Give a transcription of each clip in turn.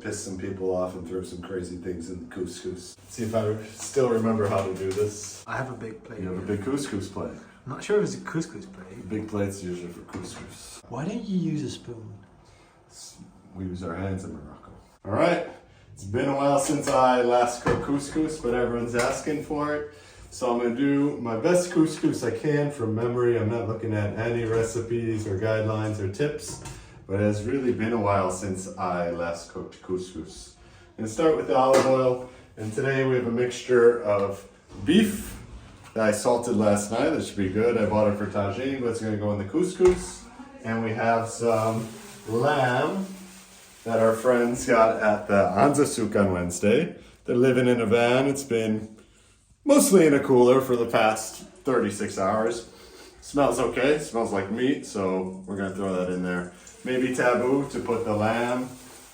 piss some people off and throw some crazy things in the couscous. See if I still remember how to do this. I have a big plate. You have a big couscous plate. I'm not sure if it's a couscous plate. Big plates usually for couscous. Why don't you use a spoon? We use our hands in Morocco. All right, it's been a while since I last cooked couscous, but everyone's asking for it. So I'm gonna do my best couscous I can from memory. I'm not looking at any recipes or guidelines or tips, but it has really been a while since I last cooked couscous. I'm gonna start with the olive oil, and today we have a mixture of beef that I salted last night. That should be good. I bought it for tagine, but it's gonna go in the couscous. And we have some lamb that our friends got at the jernejcic on Wednesday. They're living in a van. It's been mostly in a cooler for the past 36 hours. Smells okay, smells like meat, so we're gonna throw that in there. Maybe taboo to put the lamb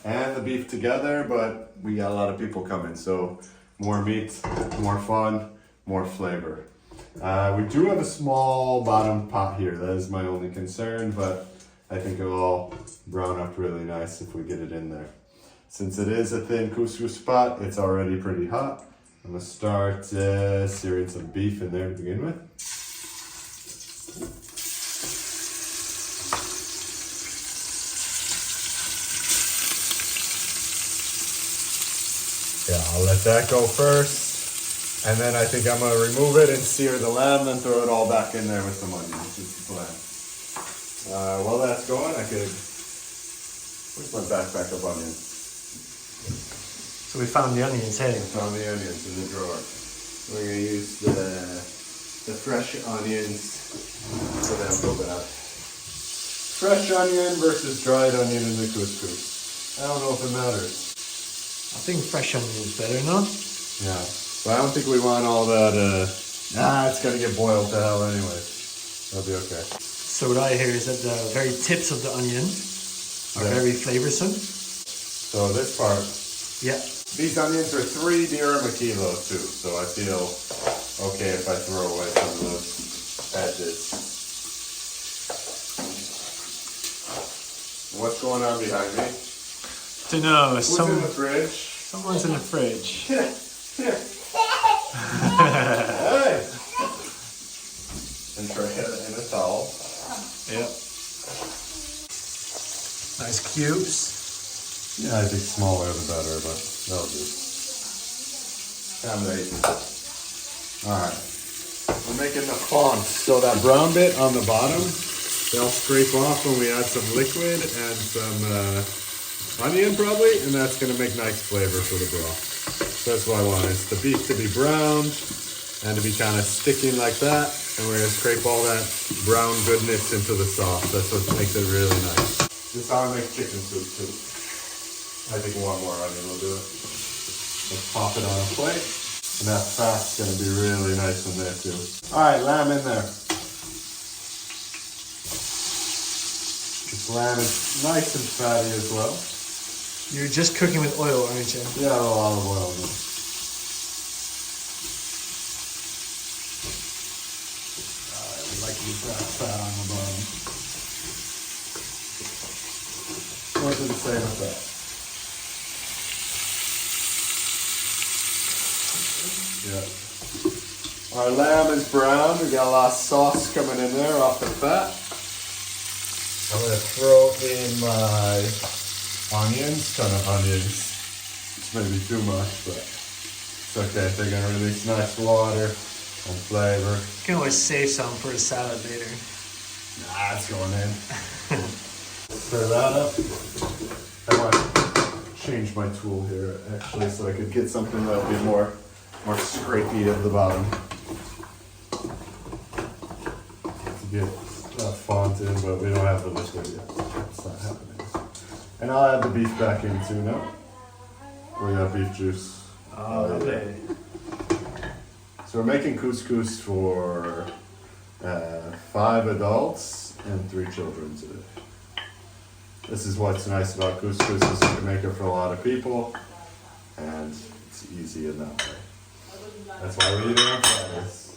and the beef together, but we got a lot of people coming, so more meat, more fun, more flavor. We do have a small bottom pot here. That is my only concern, but I think it'll all brown up really nice if we get it in there. Since it is a thin couscous pot, it's already pretty hot. I'm gonna start searing some beef in there to begin with. Yeah, I'll let that go first. And then I think I'm gonna remove it and sear the lamb, then throw it all back in there with some onions. It's the plan. While that's going, where's my backpack of onions? So we found the onions here. I found the onions in the drawer. We're gonna use the fresh onions so they don't go bad. Fresh onion versus dried onion in the couscous. I don't know if it matters. I think fresh onion is better, no? Yeah, but I don't think we want all that, it's gonna get boiled to hell anyway. That'll be okay. So what I hear is that the very tips of the onion are very flavoursome. So this part, yeah. These onions are 3 dirham a kilo too, so I feel okay if I throw away some of those edges. What's going on behind me? Don't know. Who's in the fridge? Someone's in the fridge. Hey! Andreja in a towel. Yep. Nice cubes. Yeah, I think smaller the better, but that'll do. Alright. We're making the font. So that brown bit on the bottom, they'll scrape off when we add some liquid and some onion probably, and that's going to make nice flavor for the broth. So that's what I want, is the beef to be browned and to be kind of sticking like that, and we're going to scrape all that brown goodness into the sauce. That's what makes it really nice. This is how I make chicken soup too. I think one more onion will do it. Let's pop it on a plate. And that fat's gonna be really nice in there too. Alright, lamb in there. This lamb is nice and fatty as well. You're just cooking with oil, aren't you? Yeah, a little olive oil. I like to use that fat on the bottom. What did it say with that? Yeah. Our lamb is brown. We got a lot of sauce coming in there off the fat. I'm gonna throw in my onions, ton of onions. It's maybe too much, but it's okay. They're gonna release nice water and flavor. You can always save some for a salad later. Nah, it's going in. Stir that up. I might change my tool here actually so I could get something that'll be more scrapey at the bottom. To get that font in, but we don't have the liquid yet. It's not happening. And I'll add the beef back in too now. We got beef juice. Oh, lovely. Yeah. So we're making couscous for 5 adults and 3 children today. This is what's nice about couscous, is you can make it for a lot of people, and it's easy in that way. That's why we're eating on Fridays.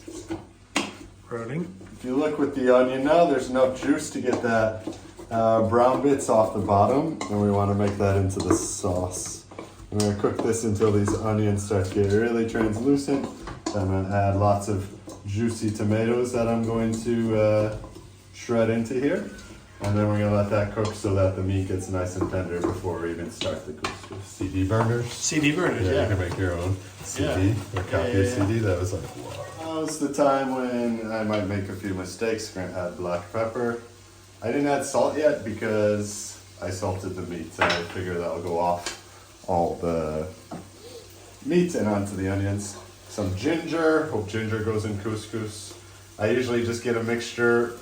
Rolling. If you look with the onion now, there's enough juice to get that brown bits off the bottom, and we want to make that into the sauce. I'm going to cook this until these onions start to get really translucent. I'm going to add lots of juicy tomatoes that I'm going to shred into here. And then we're going to let that cook so that the meat gets nice and tender before we even start the couscous. CD burners? CD burners, Yeah, yeah. you can make your own CD or copy a CD. That was like, wow. That was the time when I might make a few mistakes. I'm going to add black pepper. I didn't add salt yet because I salted the meat. So I figure that'll go off all the meat and onto the onions. Some ginger. Hope ginger goes in couscous. I usually just get a mixture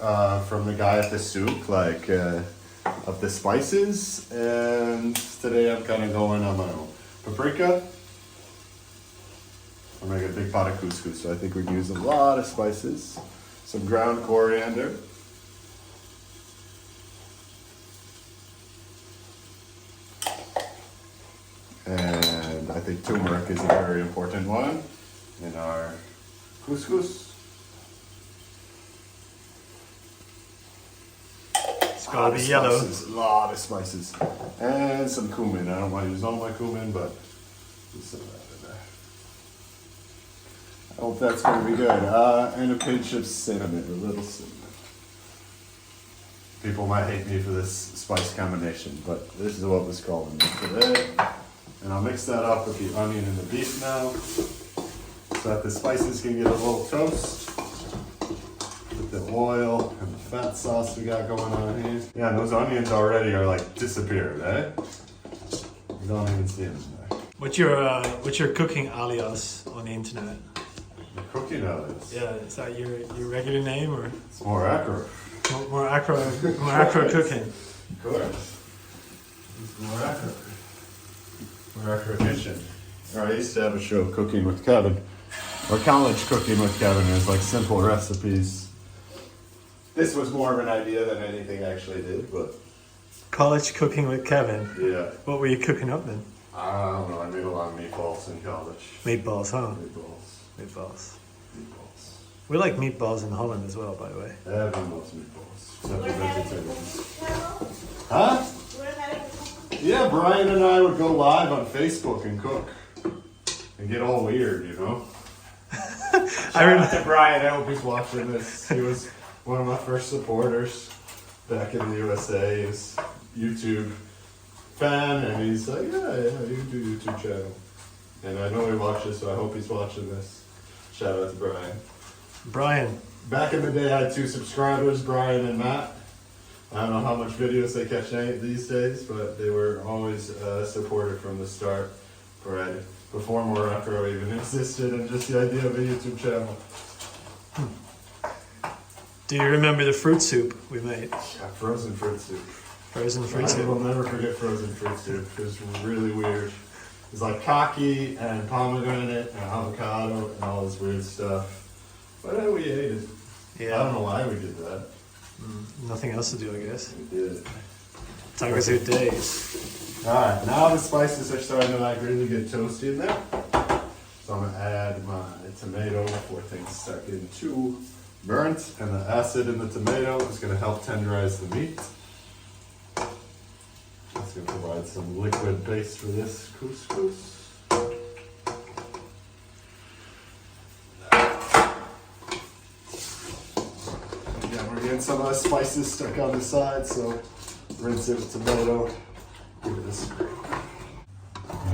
from the guy at the souk, like of the spices. And today I'm kind of going on my own. Paprika. I'm making a big pot of couscous, so I think we can use a lot of spices. Some ground coriander. And I think tumeric is a very important one in our couscous. It's gotta be yellow. A lot of spices. And some cumin. I don't want to use all my cumin, but use some of that in there. I hope that's going to be good. And a pinch of cinnamon, a little cinnamon. People might hate me for this spice combination, but this is what was calling me today. And I'll mix that up with the onion and the beef now, so that the spices can get a little toast. With the oil and the fat sauce we got going on here. Yeah, and those onions already are like disappeared, eh? You don't even see them there. What's your cooking alias on the internet? The cooking alias? Yeah, is that your regular name or? It's Mor Acro. Mor Acro cooking. Of course. It's Mor Acro. Mor Acro kitchen. I used to have a show, Cooking with Kevin, or College Cooking with Kevin. It was like simple recipes. This was more of an idea than anything I actually did, but College Cooking with Kevin. yeah. What were you cooking up then? I don't know. I made a lot of meatballs in college. Meatballs, huh? Meatballs. We like meatballs in Holland as well, by the way. Everyone loves meatballs. Except for vegetarians. Huh? Yeah, Brian and I would go live on Facebook and cook. And get all weird, you know? I remember. Shout out to Brian. I hope he's watching this. He was one of my first supporters back in the USA. He's YouTube fan, and he's like, yeah, you do YouTube channel. And I know he watches, so I hope he's watching this. Shout out to Brian. Brian. Back in the day, I had 2 subscribers, Brian and Matt. I don't know how much videos they catch these days, but they were always supported from the start, before Mor Acro even existed, and just the idea of a YouTube channel. Do you remember the fruit soup we made? Yeah, frozen fruit soup. Frozen fruit I soup. will never forget frozen fruit soup. It was really weird. It was like kaki and pomegranate and avocado and all this weird stuff. But we ate it. Yeah. I don't know why we did that. Nothing else to do, I guess. We did it. Tacos days. Alright, now the spices are starting to like really get toasty in there. So I'm gonna add my tomato before things start getting too burnt. And the acid in the tomato is gonna help tenderize the meat. It's gonna provide some liquid base for this couscous. Again, we're getting some of the spices stuck on the side, so rinse it with tomato. Give it a scrape.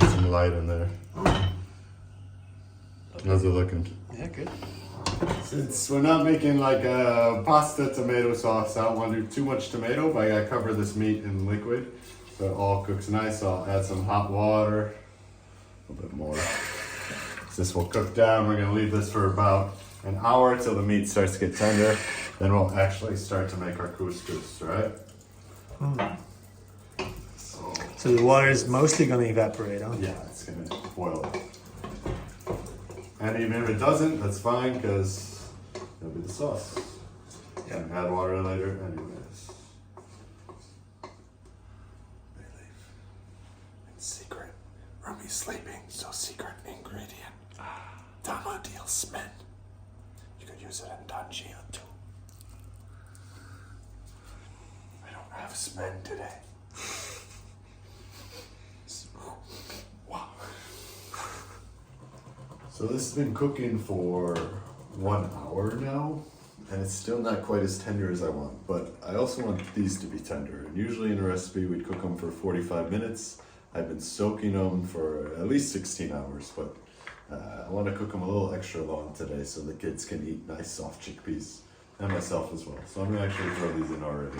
Get some light in there. How's it looking? Yeah, good. Since we're not making like a pasta tomato sauce, I don't want to do too much tomato, but I gotta cover this meat in liquid so it all cooks nice. So I'll add some hot water, a little bit more. This will cook down. We're gonna leave this for about an hour till the meat starts to get tender. Then we'll actually start to make our couscous, right? So the water is mostly going to evaporate, huh? Yeah, it's gonna boil it. And even if it doesn't, that's fine because it'll be the sauce. Yeah. And add water later, anyways. They leave. In secret. Rummy's sleeping, so secret ingredient. Dama deal smen. You could use it in Danjia too. I don't I have smen today. Wow. So this has been cooking for 1 hour now, and it's still not quite as tender as I want, but I also want these to be tender. And usually in a recipe we'd cook them for 45 minutes. I've been soaking them for at least 16 hours, but I want to cook them a little extra long today so the kids can eat nice soft chickpeas, and myself as well. So I'm going to actually throw these in already.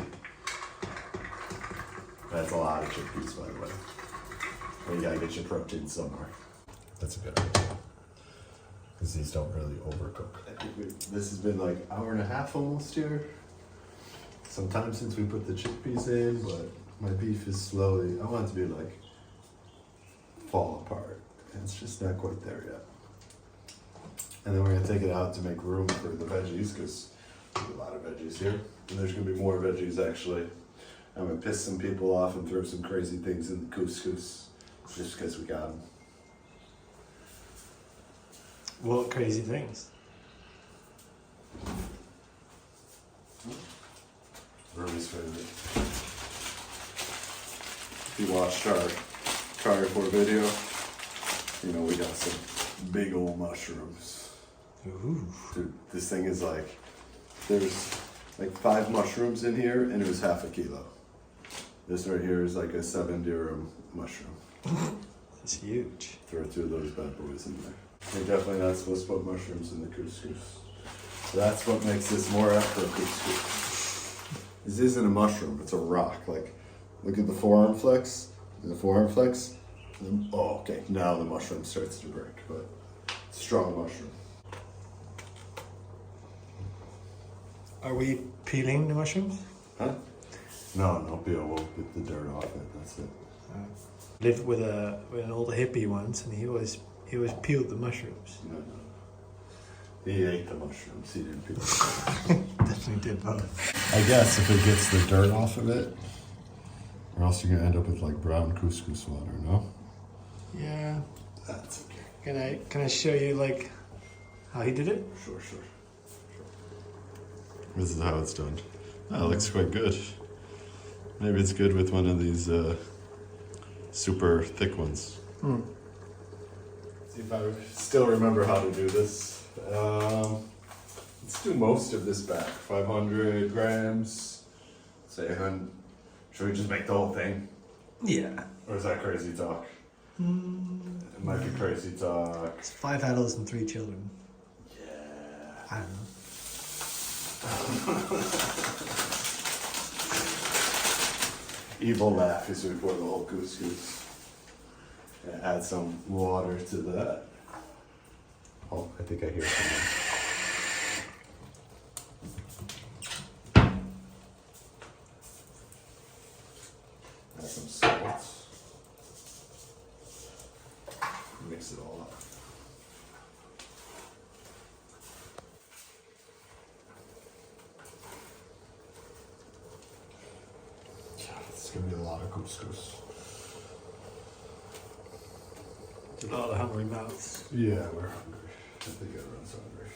That's a lot of chickpeas, by the way. Well, you gotta get your protein somewhere. That's a good idea. Because these don't really overcook. This has been like 1.5 hours almost here. Some time since we put the chickpeas in, but my beef is slowly, I want it to be like fall apart. And it's just not quite there yet. And then we're gonna take it out to make room for the veggies, because there's a lot of veggies here. And there's gonna be more veggies actually. I'm gonna piss some people off and throw some crazy things in the couscous, just because we got them. What crazy things? Ruby's favorite. If you watched our Carnivore video, you know we got some big old mushrooms. Ooh. Dude, this thing is like, there's like 5 mushrooms in here and it was half a kilo. This right here is like a 7 dirham mushroom. It's huge. Throw 2 of those bad boys in there. You're definitely not supposed to put mushrooms in the couscous. So that's what makes this Mor Acro couscous. This isn't a mushroom, it's a rock. Like, look at the forearm flex. The forearm flex. Oh, okay, now the mushroom starts to break, but strong mushroom. Are we peeling the mushrooms? Huh? No peel. We'll get the dirt off it. That's it. Lived with an old hippie once, and he always peeled the mushrooms. No. He ate the mushrooms. He didn't peel them. Definitely did both. I guess if it gets the dirt off of it, or else you're gonna end up with like brown couscous water. No. Yeah. That's okay. Can I show you like how he did it? Sure. This is how it's done. That looks quite good. Maybe it's good with one of these super thick ones. See if I still remember how to do this. Let's do most of this back. 500 grams. Say 100. Should we just make the whole thing? Yeah. Or is that crazy talk? It might be crazy talk. It's 5 adults and 3 children. Yeah. I don't know. Evil laugh as we pour the whole couscous. And add some water to that. Oh, I think I hear someone. Add some salt. Mix it all up. It's gonna be a lot of couscous. It's a lot of hungry mouths. Yeah, we're hungry. I think everyone's hungry.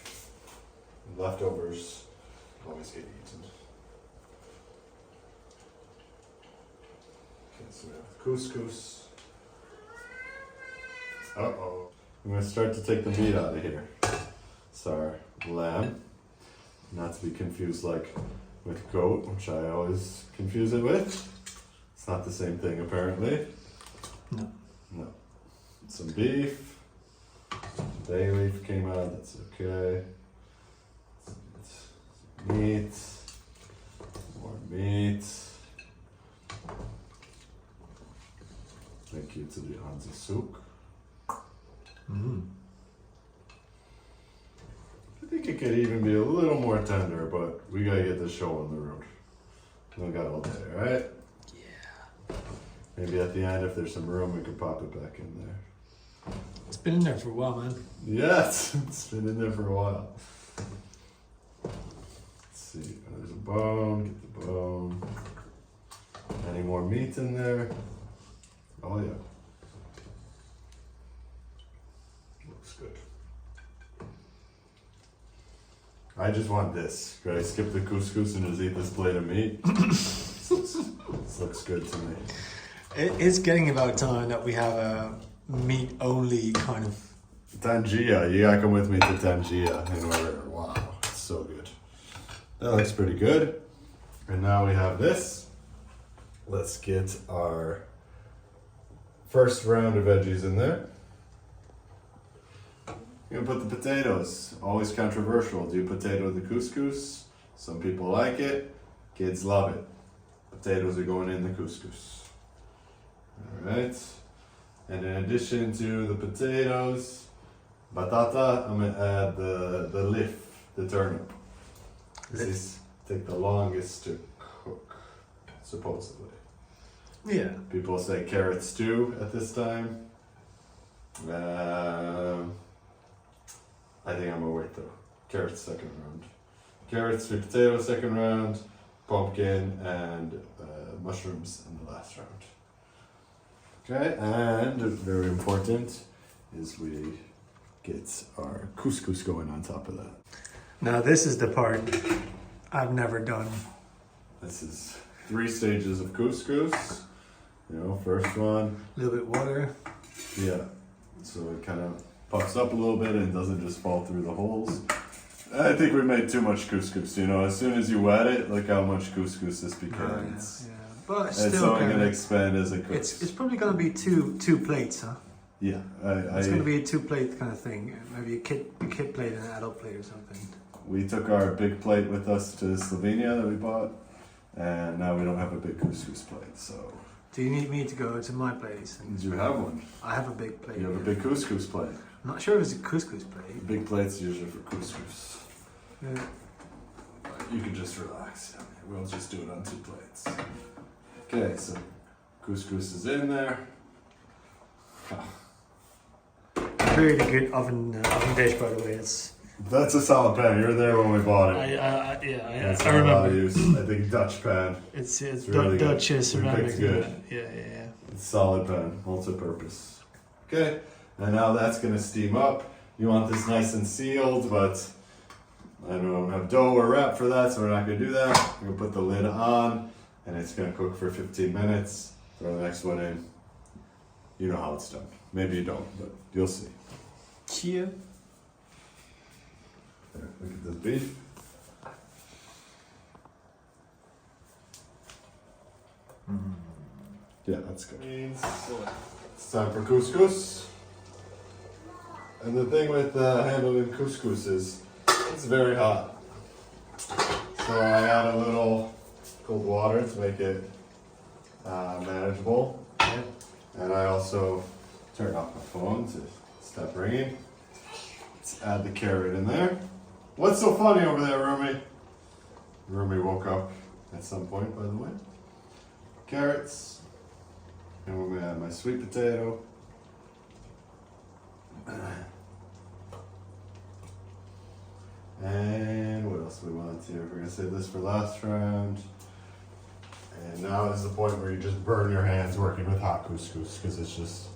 Leftovers always get eaten. Okay, so we have couscous. Uh-oh. I'm gonna start to take the meat out of here. Sorry, lamb. Not to be confused like with goat, which I always confuse it with. It's not the same thing apparently. No. Some beef. Bay leaf came out, that's okay. Meat. More meat. Thank you to the Anza souk. I think it could even be a little more tender, but we gotta get this show on the road. We don't got all day, right? Yeah. Maybe at the end, if there's some room, we could pop it back in there. It's been in there for a while, man. Yes, it's been in there for a while. Let's see, there's a bone, get the bone. Any more meat in there? Oh yeah. Looks good. I just want this. Could I skip the couscous and just eat this plate of meat? This looks This looks good to me. It's getting about time that we have a meat-only kind of. Andreja, you gotta come with me to Andreja in order. Wow, it's so good. That looks pretty good. And now we have this. Let's get our first round of veggies in there. You're gonna put the potatoes. Always controversial. Do you potato the couscous? Some people like it. Kids love it. Potatoes are going in the couscous. Alright. And in addition to the potatoes, batata, I'm gonna add the leaf, the turnip. These take the longest to cook, supposedly. Yeah. People say carrots too at this time. I think I'm gonna wait though. Carrots second round. Carrots, sweet potato second round. Pumpkin and mushrooms in the last round. Okay, and very important is we get our couscous going on top of that. Now this is the part I've never done. This is 3 stages of couscous. You know, first one. A little bit water. Yeah, so it kind of puffs up a little bit and doesn't just fall through the holes. I think we made too much couscous, you know, as soon as you wet it, look how much couscous this becomes. Yeah. But It's still only going to expand as it cooks. it's probably going to be two plates, huh? Yeah, It's going to be a 2-plate kind of thing. Maybe a kid plate and an adult plate or something. we took our big plate with us to Slovenia that we bought, and now we don't have a big couscous plate, so... Do you need me to go to my place? Did you have one? I have a big plate. You have a big couscous plate. I'm not sure if it's a couscous plate. Big plates usually for couscous. Yeah. You can just relax. We'll just do it on 2 plates. Okay, so couscous is in there. Very good oven dish, by the way. That's a solid pan. You were there when we bought it. I A lot of remember. use. I think Dutch pan. It's really good. Dutch ceramic. It's good. Yeah. It's solid pan, multi-purpose. Okay, and now that's gonna steam up. You want this nice and sealed, but I don't have dough or wrap for that, so we're not gonna do that. We're gonna put the lid on, and it's gonna cook for 15 minutes. Throw the next one in. You know how it's done. Maybe you don't, but you'll see. Here. There, look at this beef. Yeah, that's good. It's time for couscous. And the thing with handling couscous is it's very hot. So I add a little cold water to make it manageable. Yeah. And I also turn off my phone to stop ringing. Let's add the carrot in there. What's so funny over there, Rumi? Rumi woke up at some point, by the way. Carrots. And we're gonna add my sweet potato. And what else do we want here? We're gonna save this for last round. And now is the point where you just burn your hands working with hot couscous, because it's just...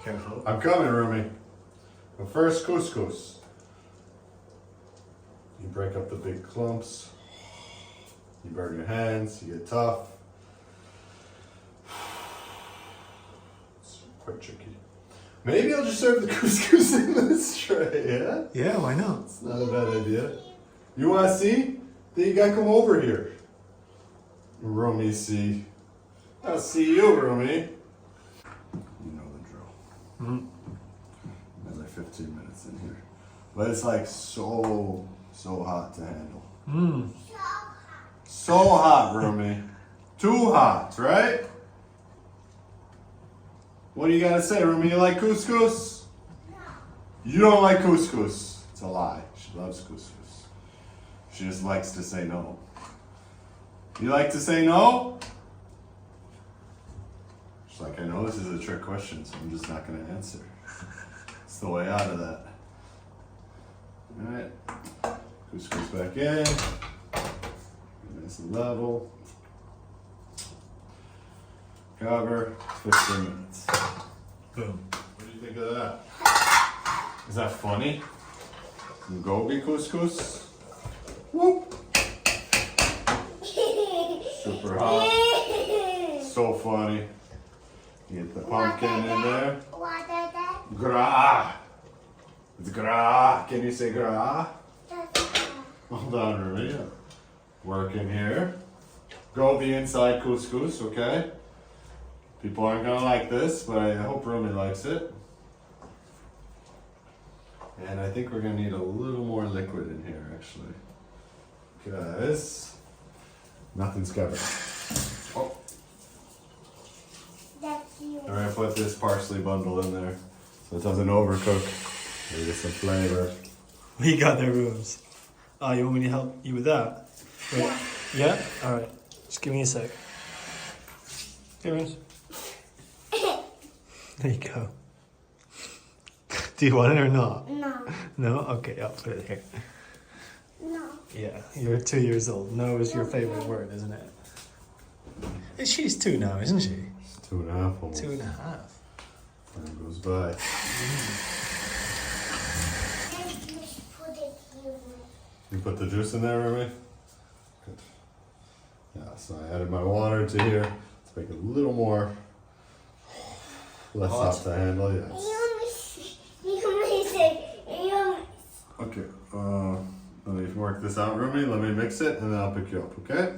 Careful. I'm coming, Rumi. But first, couscous. You break up the big clumps. You burn your hands, you get tough. It's quite tricky. Maybe I'll just serve the couscous in this tray, yeah? Yeah, why not? It's not a bad idea. You want to see? Then you gotta come over here. Rumi, see. I'll see you, Rumi. You know the drill. Mm-hmm. There's like 15 minutes in here. But it's like so hot to handle. Mm. So hot, Rumi. Too hot, right? What do you gotta say, Rumi? You like couscous? No. You don't like couscous. It's a lie. She loves couscous. She just likes to say no. You like to say no? She's like, I know this is a trick question, so I'm just not gonna answer. It's the way out of that. Alright. Couscous back in. Nice and level. Cover. 15 minutes. Boom. What do you think of that? Is that funny? Some gobi couscous. Whoop. super hot. So funny. You get the pumpkin in there. What is that? Gra. It's gra. Can you say gra? Hold on, Rumi. Working here. Go be inside couscous, okay? People aren't gonna like this, but I hope Rumi likes it. And I think we're gonna need a little more liquid in here, actually. Because nothing's covered. Oh. That's you. We're gonna put this parsley bundle in there so it doesn't overcook. Maybe some flavor. We got the rooms. Oh, you want me to help you with that? Wait. Yeah? Alright. Just give me a sec. Here it is. There you go. Do you want it or not? No. No? Okay, I'll put it here. No. Yeah, you're 2 years old. No is your favorite word, isn't it? She's 2 now, isn't she? It's 2.5 almost. 2.5. Time goes by. Put it here. You put the juice in there, Rumi? Good. Yeah, so I added my water to here. Let's make it a little more less Hot. hot to handle. Yes. Okay. Let me work this out, Rumi. Let me mix it, and then I'll pick you up. Okay?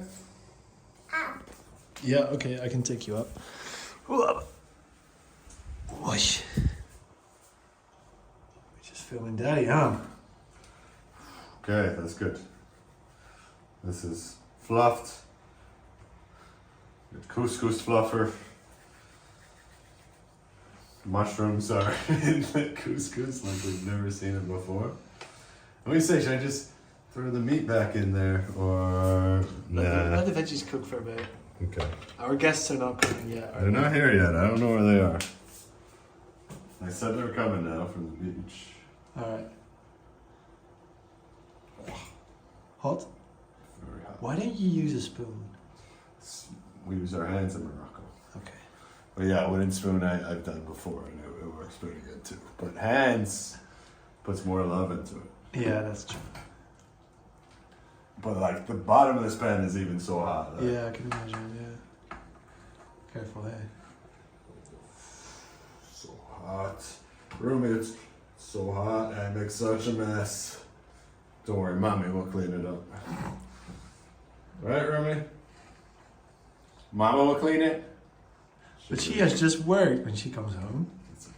Yeah, okay, I can take you up. Whoosh. Just filming Daddy, huh? Okay, that's good. This is fluffed. Good couscous fluffer. Mushrooms are in the couscous like we've never seen it before. Let me say, should I just throw the meat back in there or Let the veggies cook for a bit. Okay. Our guests are not cooking yet. They're not here yet. I don't know where they are. I said they're coming now from the beach. Alright. Hot? Very hot. Why don't you use a spoon? We use our hands in Morocco. Okay. But yeah, wooden spoon I've done before and it works pretty good too. But hands puts more love into it. Yeah, that's true. But like the bottom of this pan is even so hot. Like, Yeah, I can imagine, yeah. Careful there. so hot. Rumi, it's so hot. I make such a mess. Don't worry, Mommy will clean it up. Right, Rumi? Mama will clean it? But she has just worked when she comes home. It's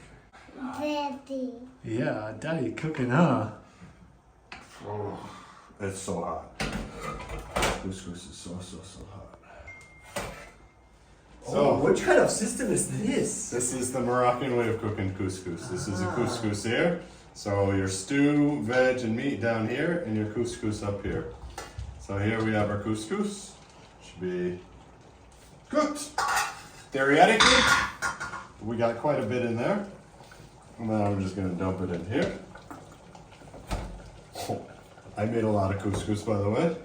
okay. Daddy. Yeah, Daddy cooking, huh? Oh, it's so hot. Couscous is so hot. So, what kind of system is this? this is the Moroccan way of cooking couscous. This is a couscous here. So your stew, veg, and meat down here, and your couscous up here. So here we have our couscous. Should be cooked. Theoretically, we got quite a bit in there. And then I'm just gonna dump it in here. Oh, I made a lot of couscous, by the way.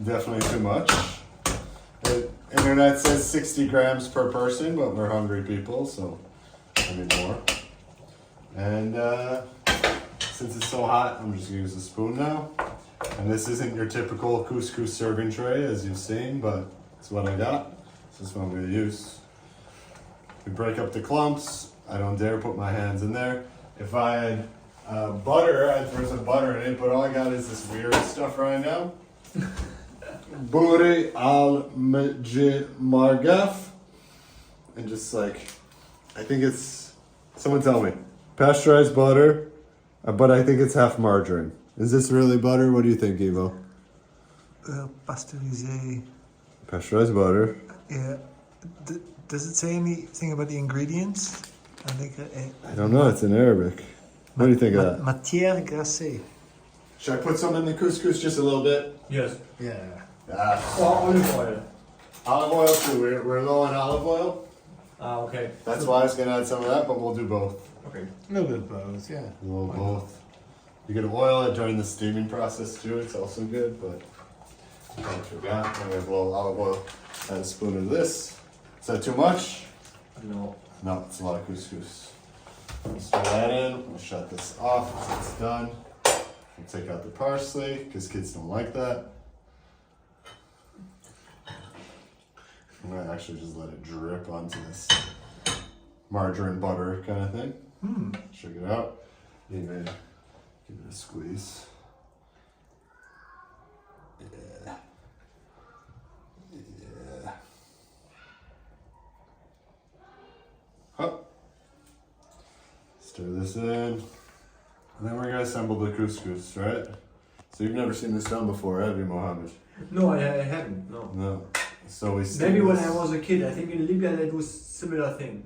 Definitely too much. The internet says 60 grams per person, but we're hungry people, so I need more. And since it's so hot, I'm just gonna use a spoon now. And this isn't your typical couscous serving tray, as you've seen, but it's what I got. This is what I'm gonna use. We break up the clumps. I don't dare put my hands in there. If I had butter, I'd throw some butter in it, but all I got is this weird stuff right now. Buri al margaf. And just like, I think it's, someone tell me, pasteurized butter, but I think it's half margarine. Is this really butter? What do you think, Evo? Pasteurisé. Pasteurized butter. Yeah. Does it say anything about the ingredients? I think I don't know, it's in Arabic. What do you think of that? Matière grassée. Should I put some in the couscous just a little bit? Yes. Yeah. Olive oil. Olive oil too. We're low on olive oil. Okay. That's why I was gonna add some of that, but we'll do both. Okay. A little bit of both, yeah. A little both. You can oil it during the steaming process too. It's also good, but I forgot. I'm gonna have a little olive oil. Add a spoon of this. Is that too much? No. No, it's a lot of couscous. Let's throw that in. We'll shut this off once it's done. We'll take out the parsley because kids don't like that. I'm gonna actually just let it drip onto this margarine butter kind of thing. Shake it out. Even give it a squeeze. Yeah. Yeah. Hup. Stir this in. And then we're gonna assemble the couscous, right? So you've never seen this done before, have you, Mohammed? No, I haven't. No. No. So we stick Maybe when this- I was a kid, I think in Libya they do similar thing.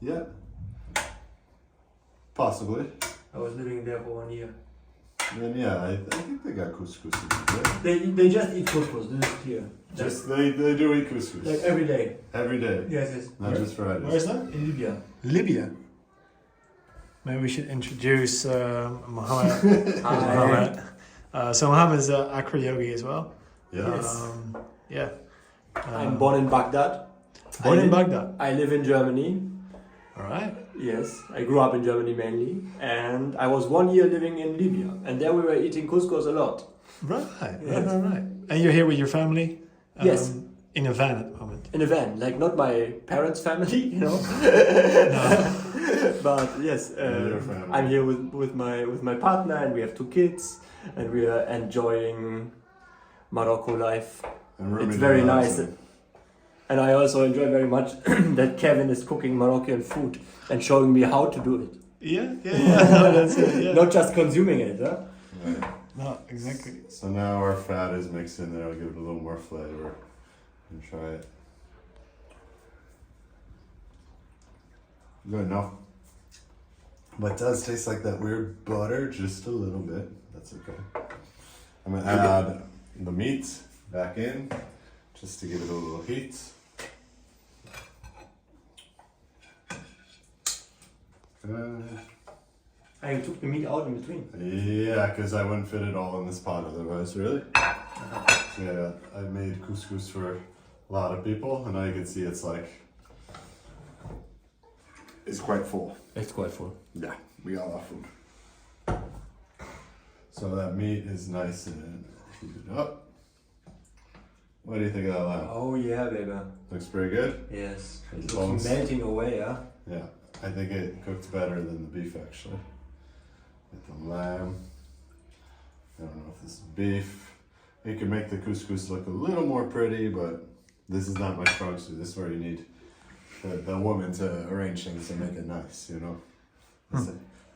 Yeah. Possibly. I was living there for 1 year. Then yeah, I think they got couscous in there. They just eat couscous. This is clear. Just they do eat couscous. Like every day. Every day. Yes. Not just Fridays. Where is that? In Libya. Libya. Maybe we should introduce Mohammed. Mohammed. So Mohammed is an Acro yogi as well. Yes. Yeah. I'm born in Baghdad. Born I in li- Baghdad. I live in Germany. All right. Yes, I grew up in Germany mainly, and I was 1 year living in Libya, and there we were eating couscous a lot. Right. Yes. Right. And you're here with your family? Yes. In a van at the moment. In a van, like not my parents' family, you know. But yes, Your family. I'm here with my partner, and we have 2 kids, and we are enjoying Morocco life. And Rumi It's very loves nice. it. And I also enjoy very much that Kevin is cooking Moroccan food and showing me how to do it. Yeah. No, that's it. Yeah. Not just consuming it, huh? Right. No, exactly. So now our fat is mixed in there. I'll give it a little more flavor and try it. Good enough. But it does taste like that weird butter just a little bit. That's okay. I'm gonna add the meat back in just to give it a little heat. I took the meat out in between. Yeah, because I wouldn't fit it all in this pot otherwise, really. So yeah, I made couscous for a lot of people, and I can see it's quite full. It's quite full. Yeah, we got a lot of food. So that meat is nice and heated up. What do you think of that lamb? Oh yeah, baby. Looks pretty good? Yes. It Bones. looks melting away, huh? Yeah, I think it cooked better than the beef actually. With the lamb. I don't know if this is beef. You can make the couscous look a little more pretty, but this is not my strong suit. This is where you need the woman to arrange things and make it nice, you know? It's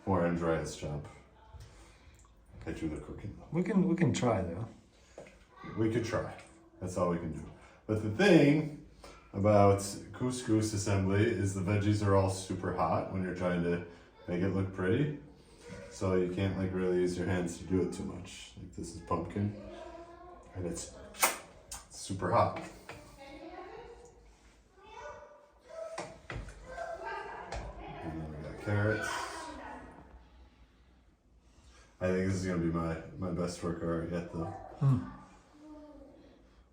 more Andreja's job. I do the cooking though. We can try though. We could try. That's all we can do. But the thing about couscous assembly is the veggies are all super hot when you're trying to make it look pretty. So you can't like really use your hands to do it too much. Like this is pumpkin and it's super hot. And then we got carrots. I think this is gonna be my best work art yet though.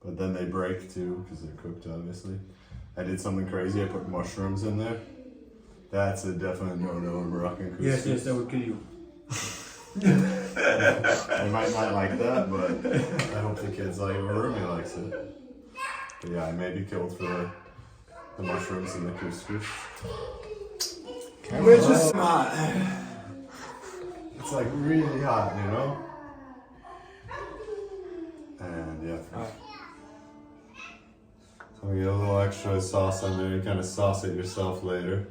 But then they break too because they're cooked obviously. I did something crazy, I put mushrooms in there. That's a definite no-no in Moroccan couscous. Yes, that would kill you. I might not like that, but I hope the kids like it or Rumi likes it. But yeah, I may be killed for the mushrooms and the couscous. Which is hot. It's like really hot, you know? And yeah. So we get a little extra sauce on there. You kind of sauce it yourself later.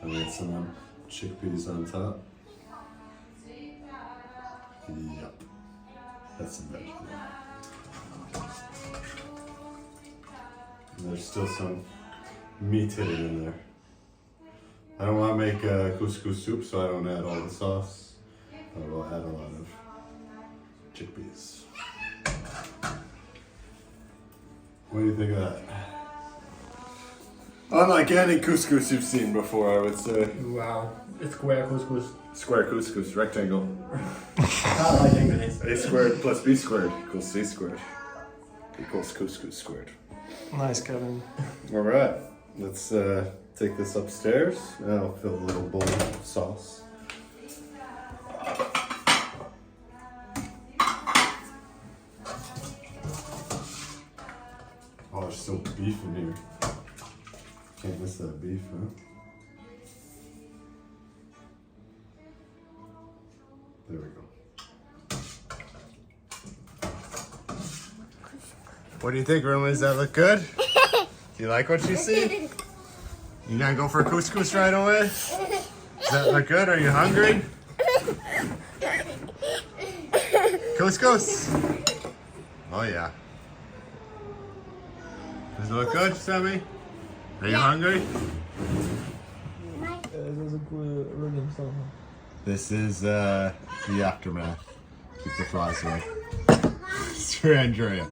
And we get some chickpeas on top. Yep. That's some vegetable. And there's still some meat hidden in there. I don't want to make couscous soup, so I don't add all the sauce. I will add a lot of chickpeas. What do you think of that? Unlike any couscous you've seen before, I would say. Wow. It's square couscous. Square couscous, rectangle. I like English. A squared plus b squared equals c squared equals couscous squared. Nice, Kevin. All right, let's take this upstairs. I'll fill a little bowl of sauce. Oh, there's still beef in here. Can't miss that beef, huh? There we go. What do you think, Roma? Does that look good? Do you like what you see? You gonna go for couscous right away? Does that look good? Are you hungry? Couscous? Oh yeah. Does it look good, Sammy? Are you hungry? This is the aftermath. Keep the flies away. It's for Andrea.